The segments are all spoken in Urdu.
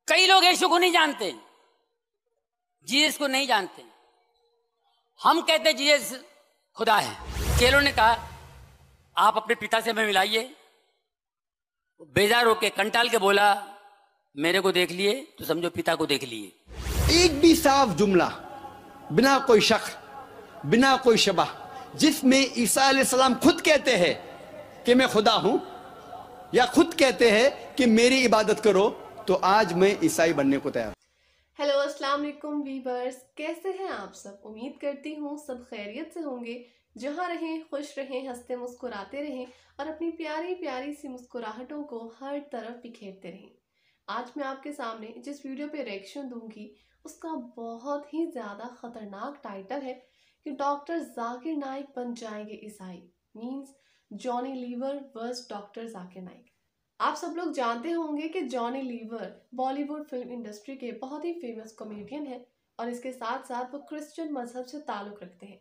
کئی لوگ یشوع کو نہیں جانتے، جیسس کو نہیں جانتے. ہم کہتے جیسس خدا ہے. چیلوں نے کہا آپ اپنے پتا سے ہمیں ملائیے. بیزار ہو کے کنٹال کے بولا میرے کو دیکھ لیے تو سمجھو پتا کو دیکھ لیے. ایک بھی صاف جملہ بنا کوئی شک، بنا کوئی شبہ، جس میں عیسیٰ علیہ السلام خود کہتے ہیں کہ میں خدا ہوں، یا خود کہتے ہیں کہ میری عبادت کرو، تو آج میں عیسائی بننے کو تیار ہوں. ہیلو، السلام علیکم ویورز، کیسے ہیں آپ سب؟ امید کرتی ہوں سب خیریت سے ہوں گے. جہاں رہیں خوش رہیں، ہنستے مسکراتے رہیں اور اپنی پیاری پیاری سی مسکراہٹوں کو ہر طرف بکھیرتے رہیں. آج میں آپ کے سامنے جس ویڈیو پہ ریئیکشن دوں گی اس کا بہت ہی زیادہ خطرناک ٹائٹل ہے کہ ڈاکٹر ذاکر نائک بن جائیں گے عیسائی. Means Johnny Lever versus doctor Zakir Naik. آپ سب لوگ جانتے ہوں گے کہ Johnny Lever Bollywood film industry کے بہت ہی فیمس کامیڈین ہیں اور اس کے ساتھ ساتھ وہ کرسچن مذہب سے تعلق رکھتے ہیں.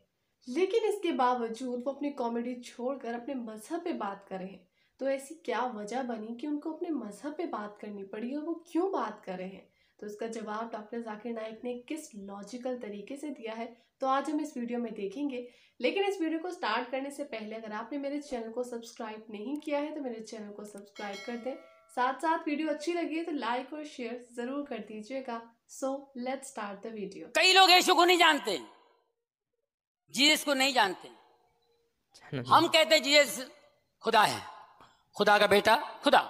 لیکن اس کے باوجود وہ اپنی کامیڈی چھوڑ کر اپنے مذہب پہ بات کر رہے ہیں. تو ایسی کیا وجہ بنی کہ ان کو اپنے مذہب پہ بات کرنی پڑی اور وہ کیوں بات کر رہے ہیں؟ تو اس کا جواب ڈاکٹر ذاکر نائک نے کس لاجیکل طریقے سے دیا ہے تو آج ہم اس ویڈیو میں دیکھیں گے. لیکن اس ویڈیو کو سٹارٹ کرنے سے پہلے اگر آپ نے میرے چینل کو سبسکرائب نہیں کیا ہے تو میرے چینل کو سبسکرائب کر دیں. ساتھ ساتھ ویڈیو اچھی لگی ہے تو لائک اور شیئر ضرور کر دیجیے گا. So let's start the video. کئی لوگ یشوع کو نہیں جانتے، جیسس کو نہیں جانتے. ہم کہتے جیسس خدا ہے، خدا کا بیٹا خدا،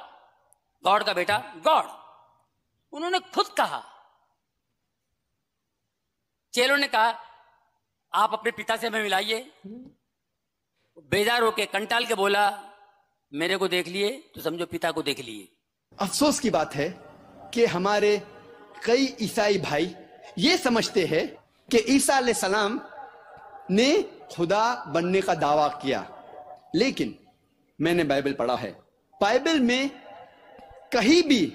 گاڈ کا بیٹا گاڈ. انہوں نے خود کہا. چیلوں نے کہا آپ اپنے پتا سے ہمیں ملائیے. بیزار ہو کے کنٹال کے بولا میرے کو دیکھ لیے تو سمجھو پتا کو دیکھ لیے. افسوس کی بات ہے کہ ہمارے کئی عیسائی بھائی یہ سمجھتے ہیں کہ عیسیٰ علیہ السلام نے خدا بننے کا دعویٰ کیا. لیکن میں نے بائبل پڑھا ہے، بائبل میں کہیں بھی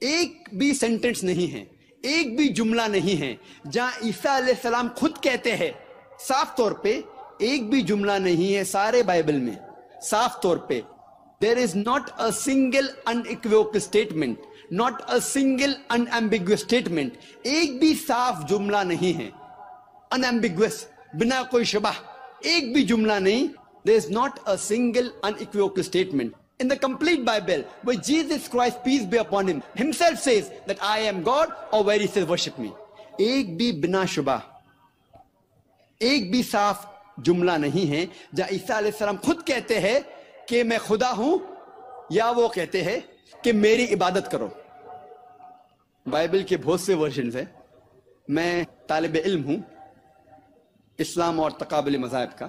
ایک بھی سینٹنس نہیں ہے، ایک بھی جملہ نہیں ہے جہاں عیسیٰ علیہ السلام خود کہتے ہیں. صاف طور پہ ایک بھی جملہ نہیں ہے سارے بائبل میں. صاف طور پہ there is not a single unequivocal statement, not a single unambiguous statement. ایک بھی صاف جملہ نہیں ہے، unambiguous، بنا کوئی شبہ، ایک بھی جملہ نہیں. there is not a single unequivocal statement in the complete Bible where Jesus Christ, peace be upon him, himself says that I am God, or where he says worship me. ایک بھی بنا شبہ، ایک بھی صاف جملہ نہیں ہے جہاں عیسیٰ علیہ السلام خود کہتے ہیں کہ میں خدا ہوں، یا وہ کہتے ہیں کہ میری عبادت کرو. بائبل کے بہت سے ورژنز ہیں. میں طالب علم ہوں اسلام اور تقابل مذاہب کا.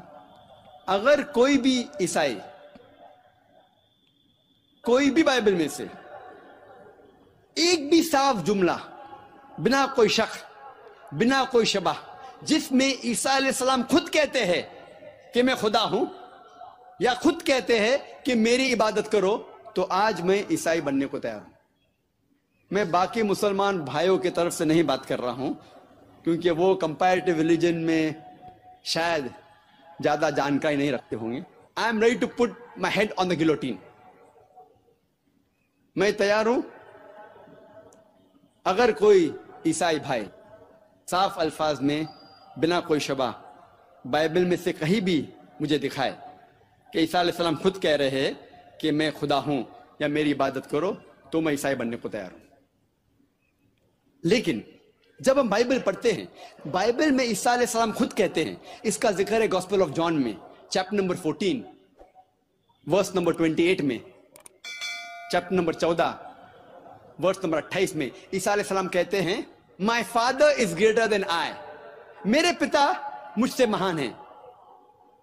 اگر کوئی بھی عیسائی کوئی بھی بائبل میں سے ایک بھی صاف جملہ بنا کوئی شک، بنا کوئی شبہ، جس میں عیسیٰ علیہ السلام خود کہتے ہیں کہ میں خدا ہوں، یا خود کہتے ہیں کہ میری عبادت کرو، تو آج میں عیسائی بننے کو تیار ہوں. میں باقی مسلمان بھائیوں کی طرف سے نہیں بات کر رہا ہوں کیونکہ وہ کمپیریٹیو ریلیجن میں شاید زیادہ جانکاری نہیں رکھتے ہوں گے. I am ready to put my head on the guillotine. میں تیار ہوں. اگر کوئی عیسائی بھائی صاف الفاظ میں بنا کوئی شبہ بائبل میں سے کہیں بھی مجھے دکھائے کہ عیسیٰ علیہ السلام خود کہہ رہے ہیں کہ میں خدا ہوں یا میری عبادت کرو، تو میں عیسائی بننے کو تیار ہوں. لیکن جب ہم بائبل پڑھتے ہیں، بائبل میں عیسیٰ علیہ السلام خود کہتے ہیں، اس کا ذکر ہے گاسپل آف جان میں چیپٹر نمبر 14 ورس نمبر 28 میں، چیپٹر نمبر 14 ورس نمبر 28 میں عیسیٰ علیہ السلام کہتے ہیں مائی فادر از گریٹر دین آئی، میرے پتا مجھ سے مہان ہیں.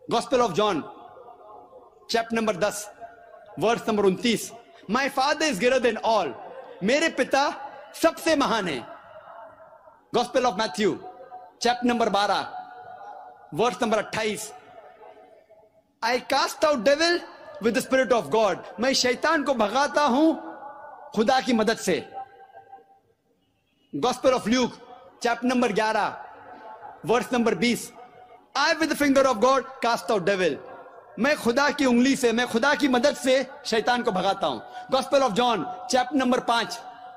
Gospel of John chapter number 10 verse number 29، my father is greater than all, میرے پتا سب سے مہان ہیں. Gospel of Matthew chapter number 12 verse number 28، I cast out devil with the spirit of God, میں شیطان کو بھگاتا ہوں خدا کی مدد سے. Gospel of Luke chapter number 11 verse number 20، I with the finger of God cast out dual, میں خدا کی انگلی سے، میں خدا کی مدد سے شیطان کو بھگاتا ہوں. Gospel of John chapter number 5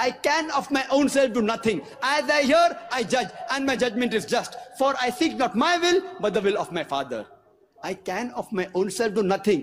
I can of my own self do nothing. As I hear, I judge, and my judgment is just. For I seek not my will, but the will of my Father. I can of my own self do nothing.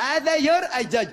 As I hear, I judge.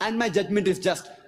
And my judgment is just.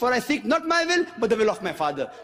For I seek not my will, but the will of my Father.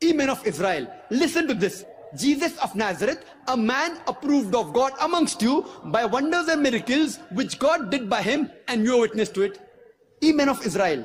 Ye men of Israel, listen to this. Jesus of Nazareth, a man approved of God amongst you by wonders and miracles which God did by him, and you are witness to it. Ye men of Israel,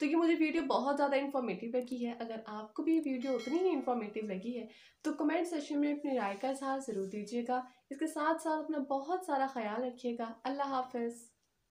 تو یہ مجھے ویڈیو بہت زیادہ انفارمیٹیو لگی ہے. اگر آپ کو بھی یہ ویڈیو اتنی ہی انفارمیٹیو لگی ہے تو کمنٹ سیکشن میں اپنی رائے کا اظہار ضرور دیجیے گا. اس کے ساتھ ساتھ اپنا بہت سارا خیال رکھیے گا. اللہ حافظ.